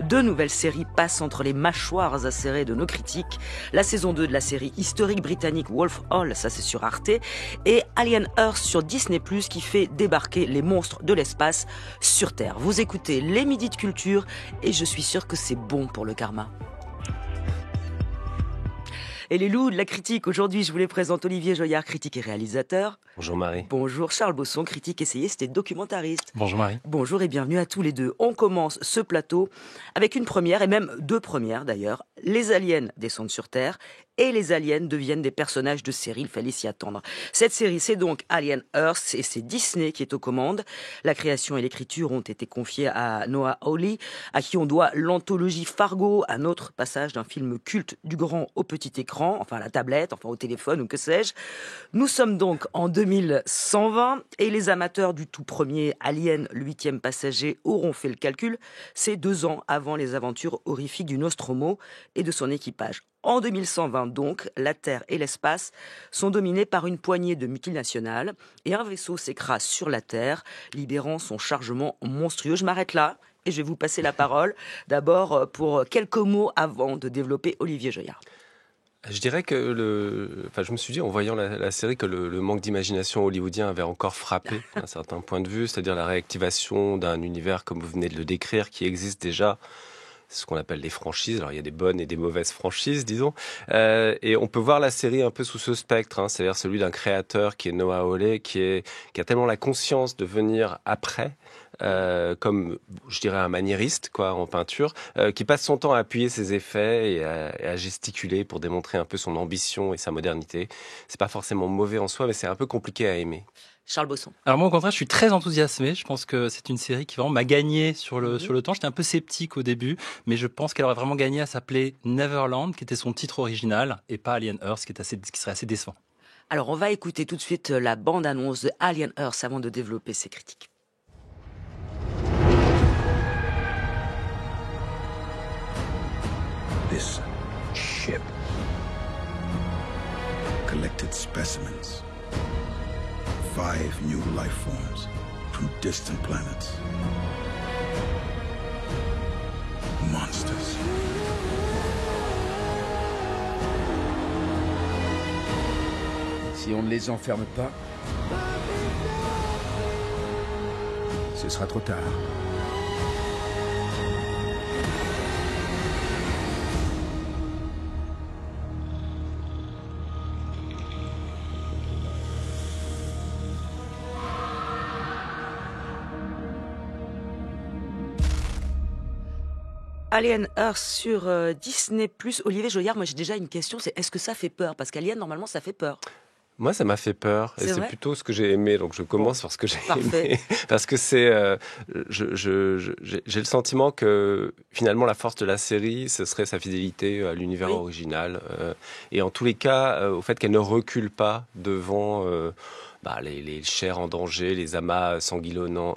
Deux nouvelles séries passent entre les mâchoires acérées de nos critiques. La saison 2 de la série historique britannique Wolf Hall, ça c'est sur Arte, et Alien Earth sur Disney+, qui fait débarquer les monstres de l'espace sur Terre. Vous écoutez les Midis de Culture et je suis sûre que c'est bon pour le karma. Et les loups de la critique, aujourd'hui je vous les présente Olivier Joyard, critique et réalisateur. Bonjour Marie. Bonjour Charles Bosson, critique, essayiste et documentariste. Bonjour Marie. Bonjour et bienvenue à tous les deux. On commence ce plateau avec une première, et même deux premières d'ailleurs. Les aliens descendent sur Terre et les aliens deviennent des personnages de série, il fallait s'y attendre. Cette série, c'est donc Alien Earth et c'est Disney qui est aux commandes. La création et l'écriture ont été confiées à Noah Hawley, à qui on doit l'anthologie Fargo, un autre passage d'un film culte du grand au petit écran, enfin à la tablette, enfin au téléphone ou que sais-je. Nous sommes donc en 2120 et les amateurs du tout premier Alien, le 8e passager, auront fait le calcul. C'est 2 ans avant les aventures horrifiques du Nostromo et de son équipage. En 2120 donc, la Terre et l'espace sont dominés par une poignée de multinationales et un vaisseau s'écrase sur la Terre, libérant son chargement monstrueux. Je m'arrête là et je vais vous passer la parole. D'abord pour quelques mots avant de développer Olivier Joyard. Je dirais que je me suis dit en voyant la série que le manque d'imagination hollywoodien avait encore frappé d'un certain point de vue, c'est-à-dire la réactivation d'un univers comme vous venez de le décrire qui existe déjà. C'est ce qu'on appelle les franchises. Alors il y a des bonnes et des mauvaises franchises, disons. Et on peut voir la série un peu sous ce spectre, c'est-à-dire celui d'un créateur qui est Noah Hawley, qui a tellement la conscience de venir après. Comme je dirais un maniériste en peinture, qui passe son temps à appuyer ses effets et à gesticuler pour démontrer un peu son ambition et sa modernité. C'est pas forcément mauvais en soi, mais c'est un peu compliqué à aimer. Charles Bosson. Alors moi au contraire je suis très enthousiasmé, je pense que c'est une série qui vraiment m'a gagné sur le temps. J'étais un peu sceptique au début, mais je pense qu'elle aurait vraiment gagné à s'appeler Neverland, qui était son titre original, et pas Alien Earth, qui serait assez décevant. Alors on va écouter tout de suite la bande-annonce de Alien Earth avant de développer ses critiques. This ship collected specimens. 5 new life forms from distant planets. Monsters. Si on ne les enferme pas, ce sera trop tard. Alien Earth sur Disney+. Olivier Joyard, moi j'ai déjà une question, c'est est-ce que ça fait peur? Parce qu'Alien, normalement, ça fait peur. Moi, ça m'a fait peur. Et c'est plutôt ce que j'ai aimé. Donc, je commence par ce que j'ai aimé. Parce que j'ai le sentiment que, finalement, la force de la série, ce serait sa fidélité à l'univers original. Et en tous les cas, au fait qu'elle ne recule pas devant les chairs en danger, les amas sanguinolents,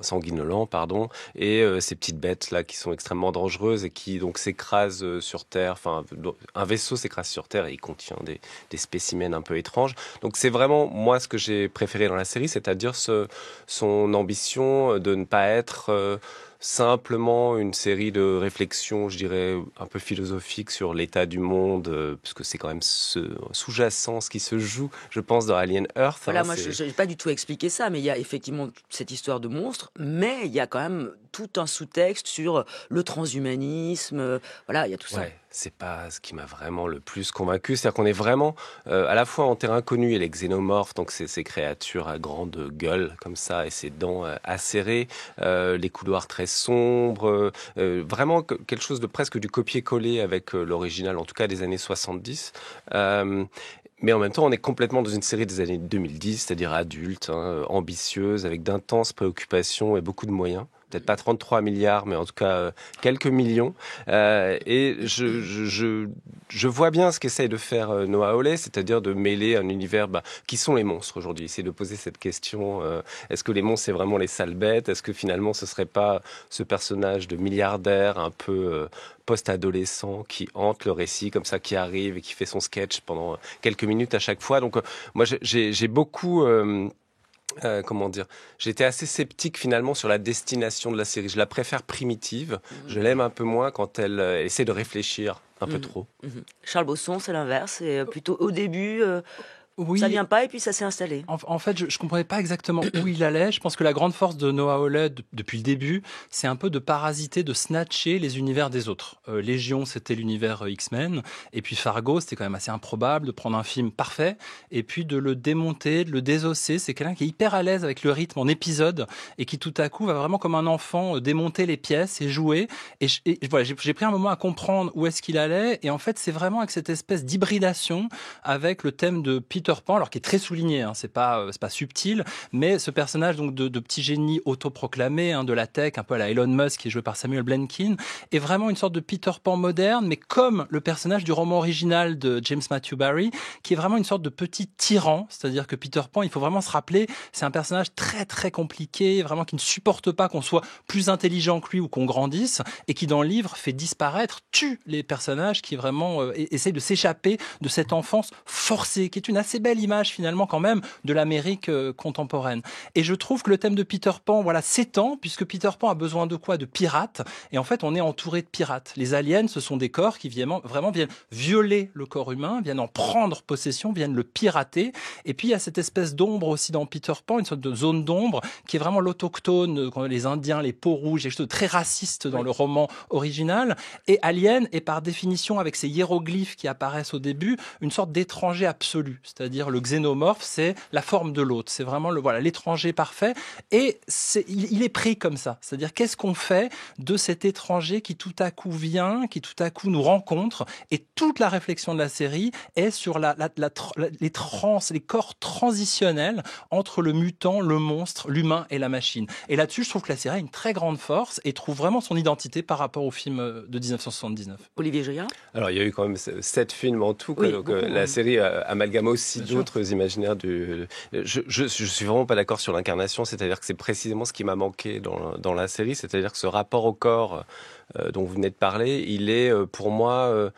et ces petites bêtes là qui sont extrêmement dangereuses et qui donc s'écrasent sur Terre. Enfin, un vaisseau s'écrase sur Terre et il contient des spécimens un peu étranges. Donc c'est vraiment moi ce que j'ai préféré dans la série, c'est-à-dire son ambition de ne pas être simplement une série de réflexions, je dirais, un peu philosophiques sur l'état du monde, parce que c'est quand même sous-jacent ce qui se joue, je pense, dans Alien Earth. Voilà, moi, je n'ai pas du tout expliqué ça, mais il y a effectivement cette histoire de monstre, mais il y a quand même tout un sous-texte sur le transhumanisme, voilà, il y a tout ça. Ouais. C'est pas ce qui m'a vraiment le plus convaincu. C'est-à-dire qu'on est vraiment à la fois en terrain connu et les xénomorphes, donc ces créatures à grande gueule comme ça et ces dents acérées, les couloirs très sombres, vraiment quelque chose de presque du copier-coller avec l'original, en tout cas des années 70. Mais en même temps, on est complètement dans une série des années 2010, c'est-à-dire adulte, ambitieuse, avec d'intenses préoccupations et beaucoup de moyens. Peut-être pas 33 milliards, mais en tout cas quelques millions. Et je vois bien ce qu'essaye de faire Noah Hawley, c'est-à-dire de mêler un univers... qui sont les monstres aujourd'hui? Essayer de poser cette question. Est-ce que les monstres, c'est vraiment les sales bêtes? Est-ce que finalement, ce serait pas ce personnage de milliardaire un peu post-adolescent qui hante le récit, comme ça, qui arrive et qui fait son sketch pendant quelques minutes à chaque fois? Donc, moi, j'ai beaucoup... comment dire, j'étais assez sceptique finalement sur la destination de la série. Je la préfère primitive. Je l'aime un peu moins quand elle essaie de réfléchir un peu trop. Charles Bosson, c'est l'inverse. C'est plutôt au début, Oui. ça vient pas et puis ça s'est installé. En fait, je comprenais pas exactement où il allait. Je pense que la grande force de Noah Hawley depuis le début, c'est un peu de parasiter, de snatcher les univers des autres. Légion, c'était l'univers X-Men, et puis Fargo, c'était quand même assez improbable de prendre un film parfait et puis de le démonter, de le désosser. C'est quelqu'un qui est hyper à l'aise avec le rythme en épisode et qui tout à coup va vraiment comme un enfant démonter les pièces et jouer. Et voilà, j'ai pris un moment à comprendre où est-ce qu'il allait. Et en fait, c'est vraiment avec cette espèce d'hybridation avec le thème de Peter Pan, alors qui est très souligné, hein, c'est pas subtil, mais ce personnage donc de petit génie autoproclamé, hein, de la tech, un peu à la Elon Musk, qui est joué par Samuel Blankin, est vraiment une sorte de Peter Pan moderne, mais comme le personnage du roman original de James Matthew Barrie, qui est vraiment une sorte de petit tyran, c'est-à-dire que Peter Pan, il faut vraiment se rappeler, c'est un personnage très très compliqué, vraiment qui ne supporte pas qu'on soit plus intelligent que lui ou qu'on grandisse, et qui dans le livre fait disparaître, tue les personnages qui vraiment essayent de s'échapper de cette enfance forcée, qui est une assez belle image finalement quand même de l'Amérique contemporaine. Et je trouve que le thème de Peter Pan, voilà, s'étend, puisque Peter Pan a besoin de quoi? De pirates. Et en fait, on est entouré de pirates. Les aliens, ce sont des corps qui vraiment viennent violer le corps humain, viennent en prendre possession, viennent le pirater. Et puis, il y a cette espèce d'ombre aussi dans Peter Pan, une sorte de zone d'ombre qui est vraiment l'autochtone, quand les Indiens, les peaux rouges, quelque chose de très raciste dans le roman original. Et Alien est par définition, avec ces hiéroglyphes qui apparaissent au début, une sorte d'étranger absolu. C'est-à-dire le xénomorphe, c'est la forme de l'autre. C'est vraiment l'étranger parfait. Et il est pris comme ça. C'est-à-dire qu'est-ce qu'on fait de cet étranger qui tout à coup vient, qui tout à coup nous rencontre. Et toute la réflexion de la série est sur les corps transitionnels entre le mutant, le monstre, l'humain et la machine. Et là-dessus, je trouve que la série a une très grande force et trouve vraiment son identité par rapport au film de 1979. Olivier Juillard? Alors, il y a eu quand même 7 films en tout. Oui, donc, beaucoup, la série amalgame aussi Bien sûr. d'autres imaginaires. Je suis vraiment pas d'accord sur l'incarnation. C'est-à-dire que c'est précisément ce qui m'a manqué dans la série. C'est-à-dire que ce rapport au corps dont vous venez de parler, il est pour moi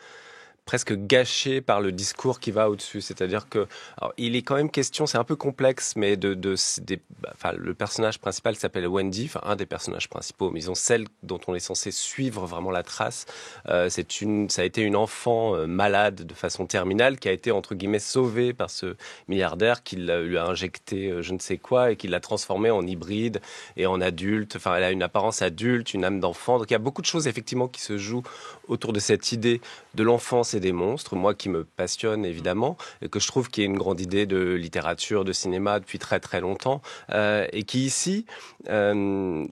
presque gâché par le discours qui va au-dessus. C'est-à-dire que, alors, il est quand même question, c'est un peu complexe, mais le personnage principal s'appelle Wendy, un des personnages principaux, mais ils ont celle dont on est censé suivre vraiment la trace. Ça a été une enfant malade de façon terminale qui a été entre guillemets sauvée par ce milliardaire qui lui a injecté je ne sais quoi et qui l'a transformée en hybride et en adulte. Enfin, elle a une apparence adulte, une âme d'enfant. Donc il y a beaucoup de choses effectivement qui se jouent autour de cette idée de l'enfance et des monstres, moi qui me passionne évidemment, et que je trouve qui est une grande idée de littérature, de cinéma depuis très très longtemps, et qui ici,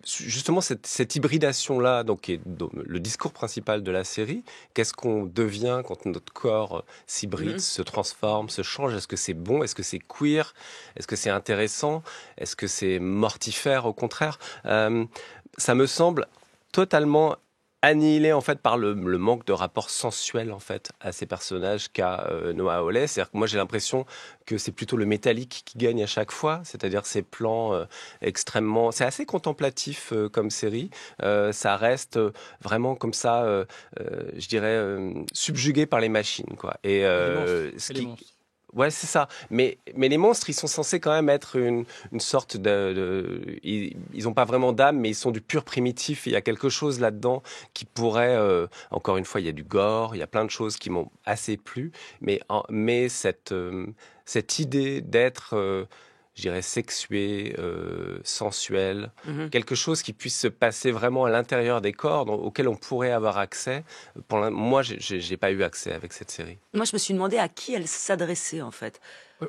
justement cette hybridation-là, donc est le discours principal de la série, qu'est-ce qu'on devient quand notre corps s'hybride, se transforme, se change, est-ce que c'est bon, est-ce que c'est queer, est-ce que c'est intéressant, est-ce que c'est mortifère au contraire, ça me semble totalement annihilé en fait par le manque de rapport sensuel en fait à ces personnages qu'a Noah Hawley. C'est-à-dire que moi j'ai l'impression que c'est plutôt le métallique qui gagne à chaque fois, c'est-à-dire ces plans extrêmement, c'est assez contemplatif comme série. Ça reste vraiment comme ça, je dirais subjugué par les machines quoi. Et les monstres. Ouais, c'est ça. Mais les monstres, ils sont censés quand même être une sorte ils ont pas vraiment d'âme, mais ils sont du pur primitif. Il y a quelque chose là-dedans qui pourrait, encore une fois, il y a du gore, il y a plein de choses qui m'ont assez plu. Mais cette idée d'être, je dirais, sexué, sensuel, quelque chose qui puisse se passer vraiment à l'intérieur des corps, auquel on pourrait avoir accès. Moi, j'ai pas eu accès avec cette série. Moi, je me suis demandé à qui elle s'adressait, en fait.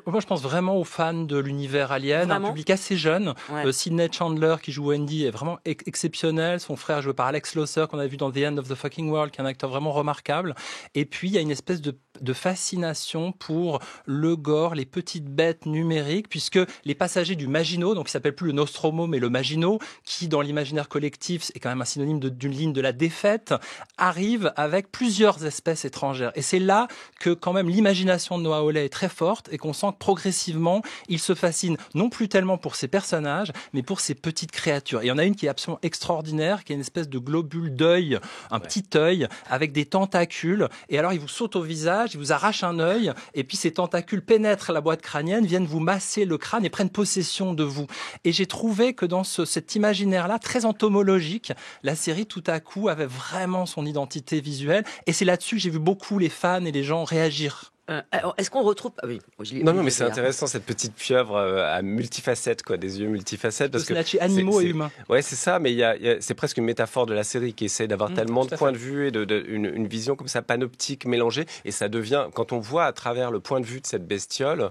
Moi, je pense vraiment aux fans de l'univers Alien, Vraiment un public assez jeune. Ouais. Sidney Chandler, qui joue Wendy, est vraiment exceptionnel. Son frère, joué par Alex Losser, qu'on a vu dans The End of the Fucking World, qui est un acteur vraiment remarquable. Et puis, il y a une espèce de fascination pour le gore, les petites bêtes numériques, puisque les passagers du Maginot, donc qui s'appelle plus le Nostromo, mais le Maginot, qui, dans l'imaginaire collectif, est quand même un synonyme d'une ligne de la défaite, arrivent avec plusieurs espèces étrangères. Et c'est là que, quand même, l'imagination de Noah Hawley est très forte et qu'on sent que progressivement, il se fascine non plus tellement pour ses personnages, mais pour ces petites créatures. Et il y en a une qui est absolument extraordinaire, qui est une espèce de globule d'œil, un petit œil avec des tentacules. Et alors, il vous saute au visage, il vous arrache un œil, et puis ces tentacules pénètrent la boîte crânienne, viennent vous masser le crâne et prennent possession de vous. Et j'ai trouvé que dans cet imaginaire-là, très entomologique, la série, tout à coup, avait vraiment son identité visuelle. Et c'est là-dessus que j'ai vu beaucoup les fans et les gens réagir. Alors, est-ce qu'on retrouve... Ah oui, non, mais c'est intéressant, cette petite pieuvre à multifacettes, quoi, des yeux multifacettes. Parce que animaux et humains. Ouais, c'est ça, mais c'est presque une métaphore de la série qui essaie d'avoir tellement de points de vue et une vision comme ça panoptique mélangée. Et ça devient, quand on voit à travers le point de vue de cette bestiole,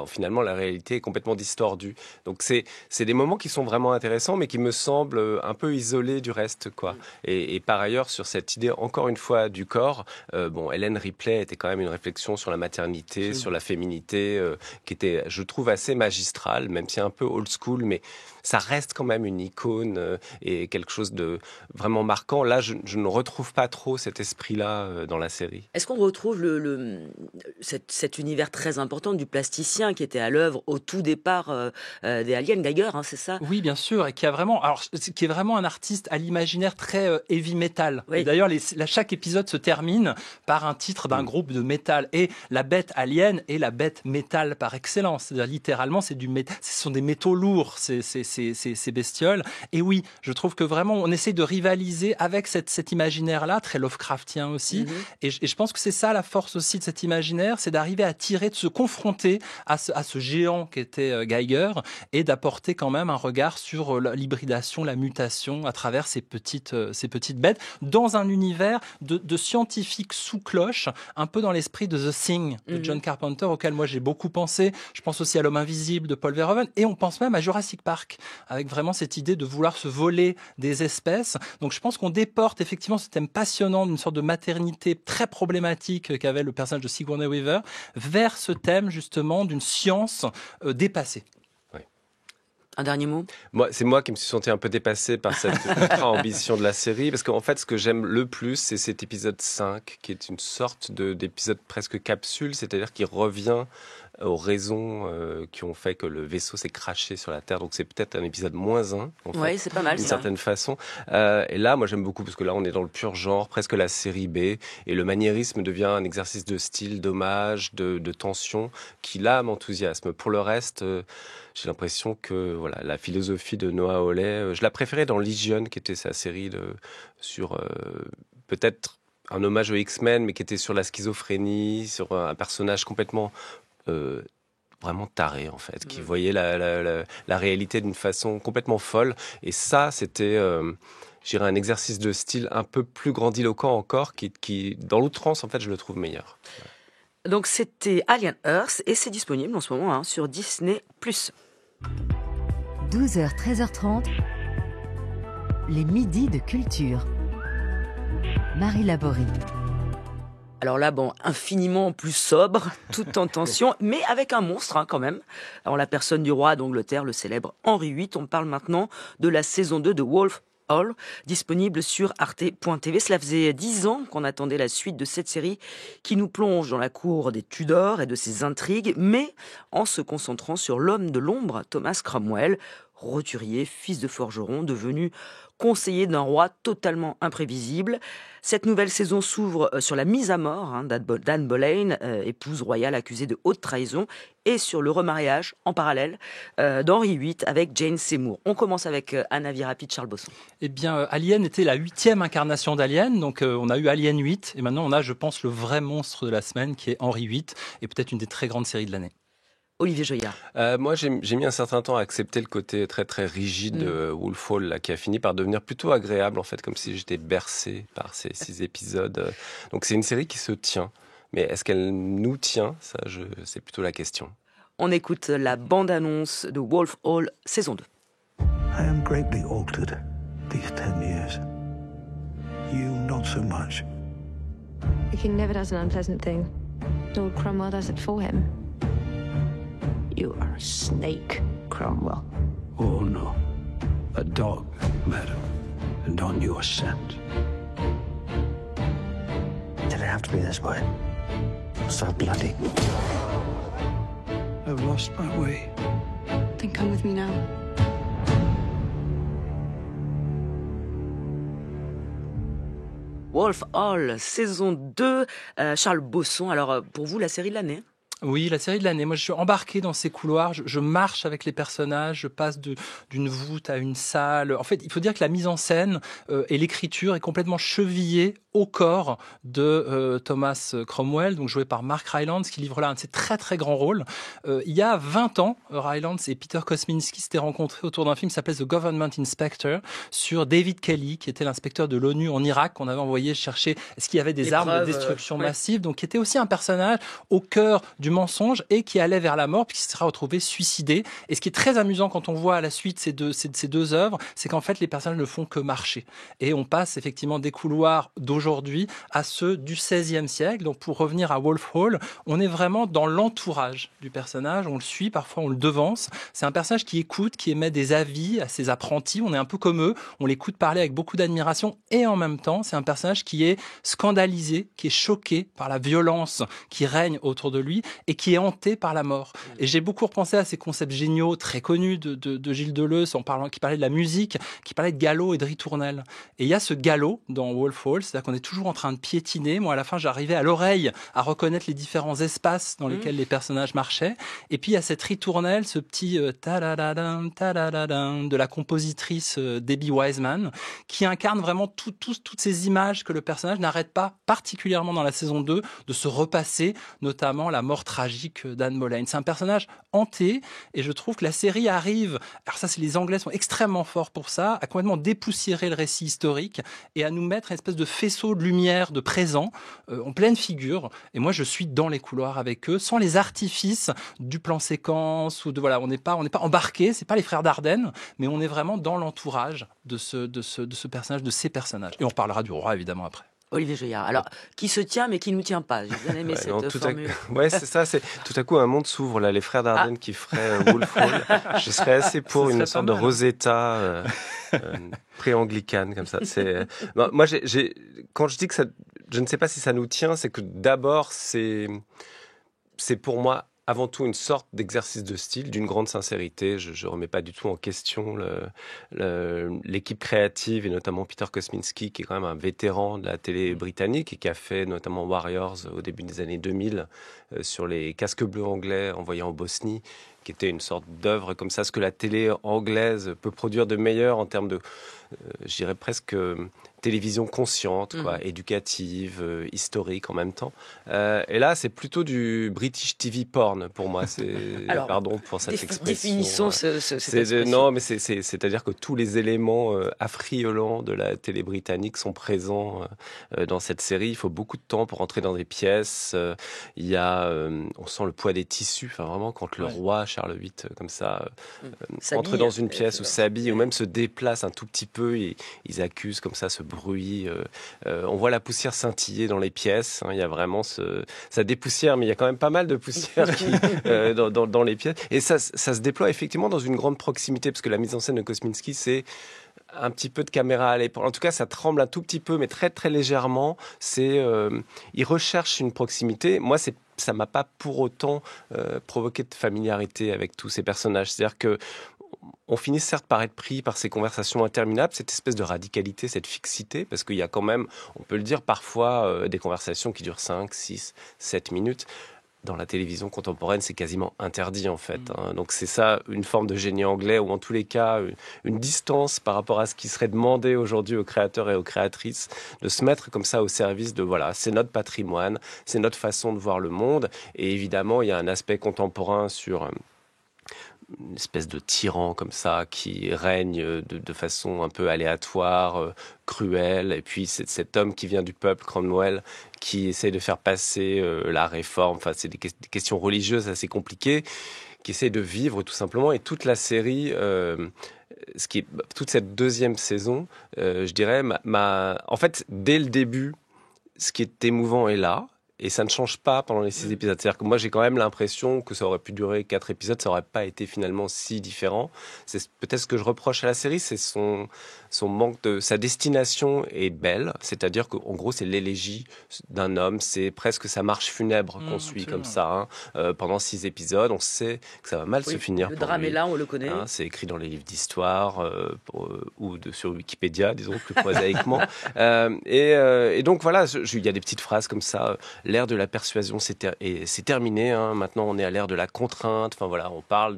finalement, la réalité est complètement distordue. Donc, c'est des moments qui sont vraiment intéressants, mais qui me semblent un peu isolés du reste, quoi. Et par ailleurs, sur cette idée, encore une fois, du corps, Ellen Ripley était quand même une réflexion sur la maternité, sur la féminité, qui était, je trouve, assez magistrale, même si un peu old school, mais ça reste quand même une icône et quelque chose de vraiment marquant. Là, je ne retrouve pas trop cet esprit-là dans la série. Est-ce qu'on retrouve cet univers très important du plasticien qui était à l'œuvre au tout départ des Aliens, Giger, hein, c'est ça? Oui, bien sûr, et qui est vraiment un artiste à l'imaginaire très heavy metal. Oui. Et d'ailleurs, chaque épisode se termine par un titre d'un groupe de métal. Et la bête alien est la bête métal par excellence. C'est-à-dire, littéralement, ce sont des métaux lourds, ces bestioles. Et oui, je trouve que vraiment, on essaie de rivaliser avec cet imaginaire-là, très Lovecraftien aussi. Et je pense que c'est ça la force aussi de cet imaginaire, c'est d'arriver à de se confronter à ce géant qu'était Giger et d'apporter quand même un regard sur l'hybridation, la mutation à travers ces petites bêtes dans un univers de scientifiques sous cloche, un peu dans l'esprit de The Thing de John Carpenter, auquel moi j'ai beaucoup pensé. Je pense aussi à L'Homme Invisible de Paul Verhoeven, et on pense même à Jurassic Park, avec vraiment cette idée de vouloir se voler des espèces. Donc je pense qu'on déporte effectivement ce thème passionnant d'une sorte de maternité très problématique qu'avait le personnage de Sigourney Weaver, vers ce thème justement d'une science dépassée. Un dernier mot? C'est moi qui me suis senti un peu dépassé par cette ultra-ambition de la série, parce qu'en fait, ce que j'aime le plus, c'est cet épisode 5, qui est une sorte d'épisode presque capsule, c'est-à-dire qui revient aux raisons qui ont fait que le vaisseau s'est crashé sur la Terre. Donc c'est peut-être un épisode -1, Oui, c'est pas mal, d'une certaine façon. Et là, moi j'aime beaucoup, parce que là on est dans le pur genre, presque la série B, et le maniérisme devient un exercice de style, d'hommage, de tension, qui là m'enthousiasme. Pour le reste, j'ai l'impression que la philosophie de Noah Hawley, je la préférais dans Legion, qui était sa série sur peut-être un hommage aux X-Men, mais qui était sur la schizophrénie, sur un personnage complètement vraiment taré, en fait, qui voyait la réalité d'une façon complètement folle. Et ça, c'était, je dirais, un exercice de style un peu plus grandiloquent encore, qui dans l'outrance, en fait, je le trouve meilleur. Donc c'était Alien Earth, et c'est disponible en ce moment sur Disney+. 12h, 13h30, les midis de culture. Marie Laborie. Alors là, infiniment plus sobre, tout en tension, mais avec un monstre quand même. Alors la personne du roi d'Angleterre, le célèbre Henri VIII. On parle maintenant de la saison 2 de Wolf Hall, disponible sur arte.tv. Cela faisait 10 ans qu'on attendait la suite de cette série qui nous plonge dans la cour des Tudors et de ses intrigues, mais en se concentrant sur l'homme de l'ombre, Thomas Cromwell, roturier, fils de forgeron, devenu conseiller d'un roi totalement imprévisible. Cette nouvelle saison s'ouvre sur la mise à mort d'Anne Boleyn, épouse royale accusée de haute trahison, et sur le remariage, en parallèle, d'Henri VIII avec Jane Seymour. On commence avec un avis rapide, Charles Bosson. Eh bien, Alien était la 8e incarnation d'Alien, donc on a eu Alien 8, et maintenant on a, je pense, le vrai monstre de la semaine, qui est Henri VIII, et peut-être une des très grandes séries de l'année. Olivier Joyard. Moi, j'ai mis un certain temps à accepter le côté très très rigide de Wolf Hall, là, qui a fini par devenir plutôt agréable, en fait, comme si j'étais bercé par ces 6 épisodes. Donc c'est une série qui se tient, mais est-ce qu'elle nous tient? Ça, c'est plutôt la question. On écoute la bande-annonce de Wolf Hall, saison 2. I am greatly altered these 10 years. You, not so much. The king never does an unpleasant thing. Lord Cromwell does it for him. You are a snake, Cromwell. Oh, no. A dog, madam. And on your scent. Did it have to be this way? So bloody. I've lost my way. Then come with me now. Wolf Hall, saison 2. Charles Bosson, alors pour vous, la série de l'année? Oui, la série de l'année. Moi, je suis embarqué dans ces couloirs. Je marche avec les personnages. Je passe d'une voûte à une salle. En fait, il faut dire que la mise en scène et l'écriture est complètement chevillée au corps de Thomas Cromwell, donc joué par Mark Rylance, qui livre là un de ses très très grands rôles. Il y a 20 ans, Rylance et Peter Kosminski s'étaient rencontrés autour d'un film qui s'appelait The Government Inspector sur David Kelly, qui était l'inspecteur de l'ONU en Irak, qu'on avait envoyé chercher est-ce qu'il y avait des armes de destruction massive, donc qui était aussi un personnage au cœur du mensonge et qui allait vers la mort puisqu'il se sera retrouvé suicidé. Et ce qui est très amusant quand on voit à la suite ces deux œuvres, c'est qu'en fait les personnages ne font que marcher. Et on passe effectivement des couloirs d'aujourd'hui à ceux du XVIe siècle. Donc pour revenir à Wolf Hall, on est vraiment dans l'entourage du personnage, on le suit, parfois on le devance. C'est un personnage qui écoute, qui émet des avis à ses apprentis, on est un peu comme eux, on l'écoute parler avec beaucoup d'admiration et en même temps c'est un personnage qui est scandalisé, qui est choqué par la violence qui règne autour de lui et qui est hanté par la mort. Et j'ai beaucoup repensé à ces concepts géniaux, très connus de Gilles Deleuze, qui parlait de la musique, qui parlait de galop et de ritournelle. Et il y a ce galop dans Wolf Hall, c'est-à-dire qu'on est toujours en train de piétiner. Moi, à la fin, j'arrivais à l'oreille à reconnaître les différents espaces dans lesquels les personnages marchaient. Et puis, il y a cette ritournelle, ce petit ta-da-da-dam, ta-da-da-dam de la compositrice Debbie Wiseman, qui incarne vraiment toutes ces images que le personnage n'arrête pas, particulièrement dans la saison 2, de se repasser, notamment la mort tragique d'Anne Boleyn. C'est un personnage hanté et je trouve que la série arrive, alors ça, les Anglais sont extrêmement forts pour ça, à complètement dépoussiérer le récit historique et à nous mettre une espèce de faisceau de lumière, de présent, en pleine figure. Et moi, je suis dans les couloirs avec eux, sans les artifices du plan séquence ou voilà, on n'est pas embarqué, c'est pas les frères Dardenne, mais on est vraiment dans l'entourage de ce personnage, de ces personnages. Et on parlera du roi évidemment après. Olivier Joyard. Alors, qui se tient mais qui ne nous tient pas. J'ai bien aimé cette formule. Ouais, c'est ça. C'est tout à coup un monde s'ouvre là. Les frères Dardenne qui feraient Wolf Hall. Je serais assez pour une sorte de Rosetta pré-anglicane comme ça. Moi, quand je dis que ça, je ne sais pas si ça nous tient, c'est que d'abord c'est pour moi avant tout une sorte d'exercice de style, d'une grande sincérité. Je remets pas du tout en question l'équipe créative et notamment Peter Kosminski, qui est quand même un vétéran de la télé britannique et qui a fait notamment Warriors au début des années 2000 sur les casques bleus anglais envoyés en Bosnie, qui était une sorte d'œuvre comme ça, ce que la télé anglaise peut produire de meilleur en termes de, je dirais presque télévision consciente, éducative, historique en même temps. Et là, c'est plutôt du British TV porn pour moi. Alors, pardon pour cette expression. Définissons cette expression. Non, mais c'est-à-dire que tous les éléments affriolants de la télé britannique sont présents dans cette série. Il faut beaucoup de temps pour entrer dans des pièces. Il y a, on sent le poids des tissus. Enfin, vraiment, quand le roi Charles VIII, comme ça, entre dans une pièce ou s'habille ou même se déplace un tout petit peu, ils accusent comme ça ce bruit. On voit la poussière scintiller dans les pièces. Il y a vraiment ça dépoussière, mais il y a quand même pas mal de poussière dans les pièces. Et ça se déploie effectivement dans une grande proximité, parce que la mise en scène de Kosminski, c'est un petit peu de caméra à l'épaule. En tout cas, ça tremble un tout petit peu, mais très très légèrement. Il recherche une proximité. Moi, ça m'a pas pour autant provoqué de familiarité avec tous ces personnages. C'est-à-dire que on finit certes par être pris par ces conversations interminables, cette espèce de radicalité, cette fixité, parce qu'il y a quand même, on peut le dire parfois, des conversations qui durent 5, 6, 7 minutes. Dans la télévision contemporaine, c'est quasiment interdit en fait. Donc c'est ça, une forme de génie anglais, ou en tous les cas, une distance par rapport à ce qui serait demandé aujourd'hui aux créateurs et aux créatrices, de se mettre comme ça au service de, voilà, c'est notre patrimoine, c'est notre façon de voir le monde. Et évidemment, il y a un aspect contemporain sur une espèce de tyran comme ça qui règne de façon un peu aléatoire, cruelle, et puis c'est cet homme qui vient du peuple, Cromwell, qui essaie de faire passer la réforme. Enfin, c'est des questions religieuses assez compliquées, qui essaie de vivre tout simplement. Et toute la série, toute cette deuxième saison, je dirais, en fait, dès le début, ce qui est émouvant est là. et ça ne change pas pendant les 6 épisodes. C'est-à-dire que moi, j'ai quand même l'impression que ça aurait pu durer 4 épisodes, ça aurait pas été finalement si différent. C'est peut-être ce que je reproche à la série, c'est son manque de... Sa destination est belle, c'est-à-dire qu'en gros, c'est l'élégie d'un homme, c'est presque sa marche funèbre qu'on suit absolument. comme ça. Pendant 6 épisodes, on sait que ça va mal se finir Le pour drame lui. est là, on le connaît. C'est écrit dans les livres d'histoire sur Wikipédia, disons plus prosaïquement. Et donc voilà, il y a des petites phrases comme ça. L'ère de la persuasion, c'est terminé. Maintenant, on est à l'ère de la contrainte. Enfin voilà, on parle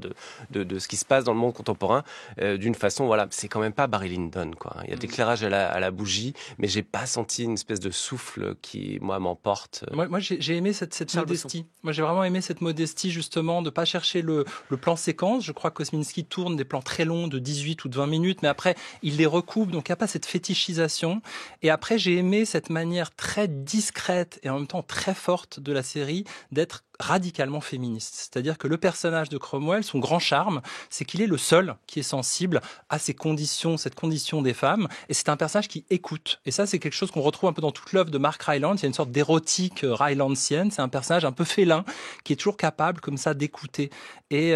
de ce qui se passe dans le monde contemporain d'une façon. Voilà, c'est quand même pas Barry Lyndon, quoi. Il y a de l'éclairage à la bougie, mais j'ai pas senti une espèce de souffle qui, moi, m'emporte. Moi j'ai aimé cette modestie. Moi, j'ai vraiment aimé cette modestie, justement, de pas chercher le plan séquence. Je crois que Kosminski tourne des plans très longs de 18 ou de 20 minutes, mais après, il les recoupe, donc il n'y a pas cette fétichisation. Et après, j'ai aimé cette manière très discrète et en même temps très forte de la série d'être radicalement féministe. C'est-à-dire que le personnage de Cromwell, son grand charme, c'est qu'il est le seul qui est sensible à ces conditions, cette condition des femmes, et c'est un personnage qui écoute. Et ça, c'est quelque chose qu'on retrouve un peu dans toute l'œuvre de Mark Rylance. Il y a une sorte d'érotique rylandienne. C'est un personnage un peu félin, qui est toujours capable, comme ça, d'écouter. Et,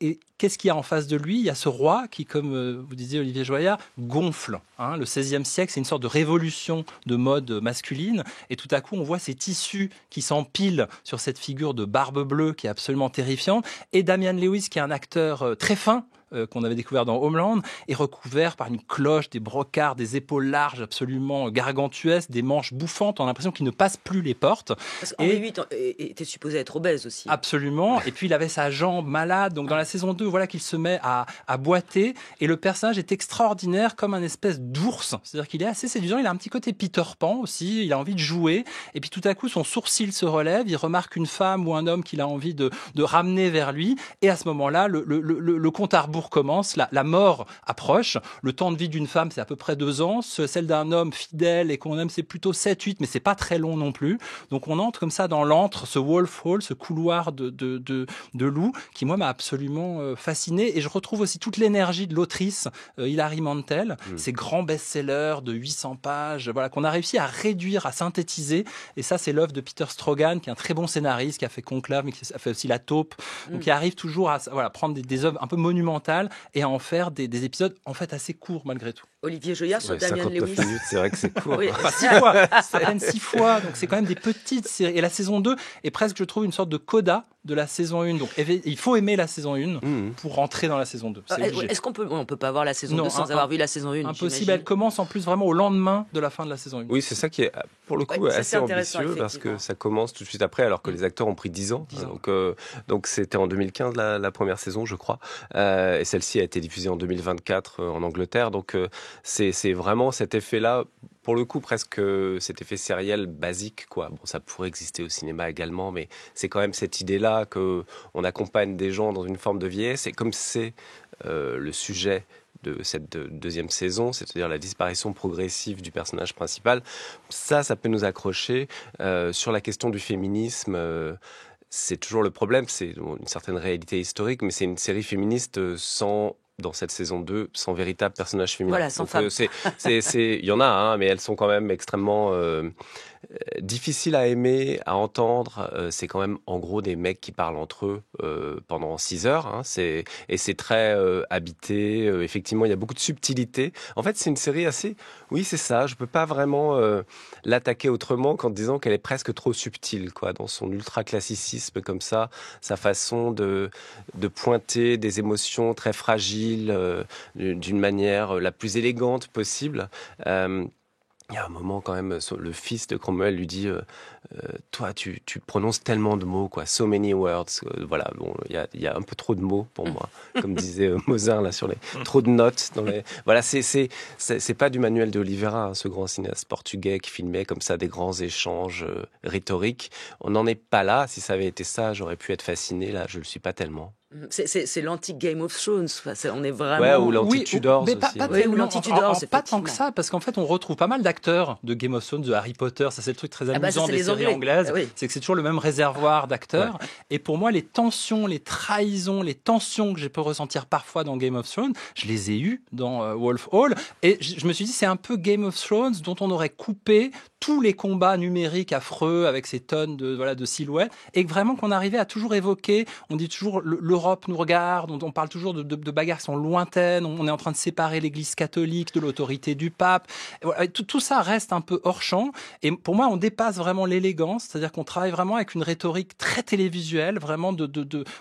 et qu'est-ce qu'il y a en face de lui ? Il y a ce roi qui, comme vous disiez Olivier Joyat, gonfle. Le XVIe siècle, c'est une sorte de révolution de mode masculine. Et tout à coup, on voit ces tissus qui s'empilent sur cette figure de barbe bleue qui est absolument terrifiante. Et Damian Lewis, qui est un acteur très fin, qu'on avait découvert dans Homeland, est recouvert par une cloche, des brocards, des épaules larges absolument gargantuesques, des manches bouffantes. On a l'impression qu'il ne passe plus les portes. Parce qu'Henri VIII était supposé être obèse aussi. Absolument. Et puis il avait sa jambe malade. Donc dans la saison 2, voilà qu'il se met à boiter. Et le personnage est extraordinaire, comme un espèce d'ours. C'est-à-dire qu'il est assez séduisant. Il a un petit côté Peter Pan aussi. Il a envie de jouer. Et puis tout à coup, son sourcil se relève. Il remarque une femme ou un homme qu'il a envie de ramener vers lui. Et à ce moment-là, le compte à rebours commence, la mort approche. Le temps de vie d'une femme, c'est à peu près 2 ans. Celle d'un homme fidèle et qu'on aime, c'est plutôt 7-8, mais c'est pas très long non plus. Donc on entre comme ça dans l'antre, ce wolf hall, ce couloir de loup, qui moi m'a absolument fasciné. Et je retrouve aussi toute l'énergie de l'autrice Hilary Mantel, ces grands best-sellers de 800 pages, voilà, qu'on a réussi à réduire, à synthétiser. Et ça, c'est l'œuvre de Peter Strogan, qui est un très bon scénariste, qui a fait Conclave, mais qui a fait aussi La Taupe. Donc il arrive toujours à prendre des œuvres un peu monumentales et à en faire des épisodes en fait assez courts malgré tout. Olivier Joyat sur Damian 59 Lewis. minutes, c'est vrai que c'est court. Oui. Enfin, 6 fois, c'est à peine 6 fois, donc c'est quand même des petites séries. Et la saison 2 est presque, je trouve, une sorte de coda de la saison 1. Donc il faut aimer la saison 1 pour rentrer dans la saison 2. Est-ce qu'on peut pas voir la saison 2 sans avoir vu la saison 1? Impossible, j'imagine. Elle commence en plus vraiment au lendemain de la fin de la saison 1. Oui, c'est ça qui est, pour le coup, ça, assez c'est intéressant, ambitieux parce que ça commence tout de suite après, alors que les acteurs ont pris 10 ans. 10 ans. Donc c'était en 2015 la première saison, je crois. Et celle-ci a été diffusée en 2024 en Angleterre. Donc c'est vraiment cet effet-là, pour le coup, presque cet effet sériel basique, quoi. Bon, ça pourrait exister au cinéma également, mais c'est quand même cette idée-là qu'on accompagne des gens dans une forme de vieillesse. Et comme c'est le sujet de cette deuxième saison, c'est-à-dire la disparition progressive du personnage principal, ça peut nous accrocher. Sur la question du féminisme, c'est toujours le problème, c'est une certaine réalité historique, mais c'est une série féministe dans cette saison 2, sans véritable personnage féminin. Voilà, sans femme. Il y en a, mais elles sont quand même extrêmement difficiles à aimer, à entendre. C'est quand même, en gros, des mecs qui parlent entre eux pendant 6 heures. Et c'est très habité. Effectivement, il y a beaucoup de subtilité. En fait, c'est une série assez... Oui, c'est ça. Je peux pas vraiment l'attaquer autrement qu'en disant qu'elle est presque trop subtile, quoi, dans son ultra-classicisme comme ça, sa façon de pointer des émotions très fragiles d'une manière la plus élégante possible. Il y a un moment quand même, le fils de Cromwell lui dit toi tu prononces tellement de mots, quoi, so many words. Voilà, bon, il y a un peu trop de mots pour moi, comme disait Mozart là sur les trop de notes dans les. Voilà, c'est pas du Manuel de Oliveira, ce grand cinéaste portugais qui filmait comme ça des grands échanges rhétoriques. On n'en est pas là. Si ça avait été ça, j'aurais pu être fasciné. Là, je le suis pas tellement. C'est l'antique Game of Thrones. On est vraiment. Ouais, ou l'anti-Tudors mais aussi. Oui, ou l'anti-Tudors, pas tant que ça, parce qu'en fait, on retrouve pas mal d'acteurs de Game of Thrones, de Harry Potter. Ça, c'est le truc très amusant des séries anglaises. Oui. C'est que c'est toujours le même réservoir d'acteurs. Ouais. Et pour moi, les tensions, les trahisons, les tensions que j'ai pu ressentir parfois dans Game of Thrones, je les ai eues dans Wolf Hall. Et je me suis dit, c'est un peu Game of Thrones dont on aurait coupé tous les combats numériques affreux avec ces tonnes de silhouettes, et vraiment qu'on arrivait à toujours évoquer, on dit toujours l'Europe nous regarde, on parle toujours de bagarres qui sont lointaines, on est en train de séparer l'Église catholique de l'autorité du pape. Voilà, tout ça reste un peu hors champ, et pour moi on dépasse vraiment l'élégance, c'est-à-dire qu'on travaille vraiment avec une rhétorique très télévisuelle, vraiment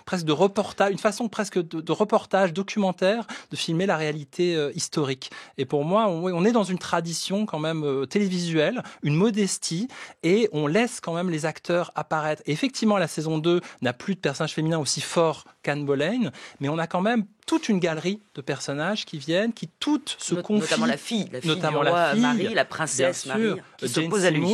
presque de reportage, une façon presque de reportage documentaire, de filmer la réalité historique. Et pour moi, on est dans une tradition quand même télévisuelle, une modestie, et on laisse quand même les acteurs apparaître. Et effectivement, la saison 2 n'a plus de personnages féminins aussi forts qu'Anne Boleyn, mais on a quand même toute une galerie de personnages qui viennent, qui toutes se confient. Notamment la fille du roi Marie, la princesse Marie, qui s'oppose à lui.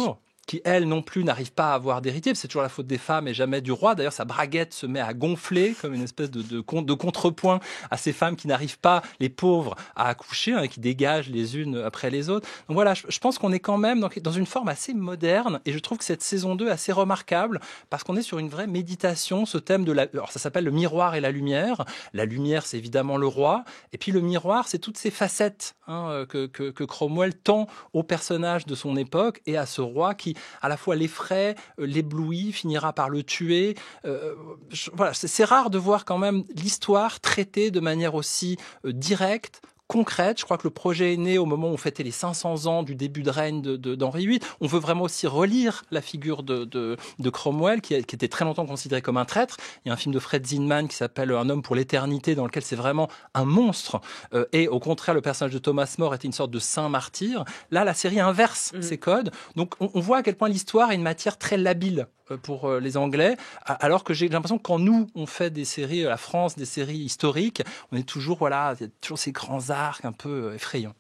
Qui, elle non plus, n'arrive pas à avoir d'héritier. C'est toujours la faute des femmes et jamais du roi. D'ailleurs, sa braguette se met à gonfler comme une espèce de contrepoint à ces femmes qui n'arrivent pas, les pauvres, à accoucher, qui dégagent les unes après les autres. Donc voilà, je pense qu'on est quand même dans une forme assez moderne, et je trouve que cette saison 2 est assez remarquable parce qu'on est sur une vraie méditation, ce thème alors ça s'appelle le miroir et la lumière. La lumière, c'est évidemment le roi, et puis le miroir, c'est toutes ces facettes que Cromwell tend aux personnages de son époque et à ce roi qui à la fois l'effraie, l'éblouit, finira par le tuer. Voilà, c'est rare de voir quand même l'histoire traitée de manière aussi directe, concrète. Je crois que le projet est né au moment où on fêtait les 500 ans du début de règne d'Henri VIII. On veut vraiment aussi relire la figure de Cromwell, qui était très longtemps considéré comme un traître. Il y a un film de Fred Zinman qui s'appelle Un homme pour l'éternité, dans lequel c'est vraiment un monstre. Et au contraire, le personnage de Thomas More était une sorte de saint martyr. Là, la série inverse ces codes. Donc, on voit à quel point l'histoire est une matière très labile pour les Anglais, alors que j'ai l'impression que quand nous, on fait des séries, la France, des séries historiques, on est toujours, il y a toujours ces grands arcs un peu effrayants.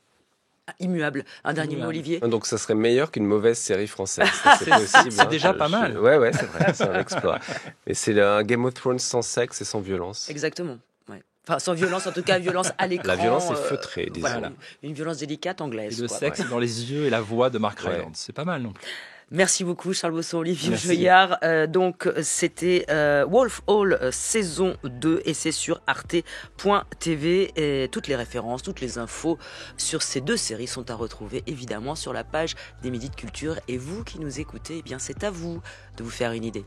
Immuable. Un dernier mot, Olivier. Donc ça serait meilleur qu'une mauvaise série française. Ça, c'est possible. C'est déjà pas mal. Ouais, c'est vrai, c'est un exploit. Mais c'est un Game of Thrones sans sexe et sans violence. Exactement. Ouais. Enfin, sans violence, en tout cas, violence à l'écran. La violence est feutrée, disons. Voilà, une violence délicate anglaise. Et le sexe dans les yeux et la voix de Mark Rylance. C'est pas mal non plus. Merci beaucoup Charles Bosson, Olivier Joyard. Donc c'était Wolf Hall saison 2 et c'est sur arte.tv. Et toutes les références, toutes les infos sur ces deux séries sont à retrouver évidemment sur la page des Midis de Culture. Et vous qui nous écoutez, eh bien c'est à vous de vous faire une idée.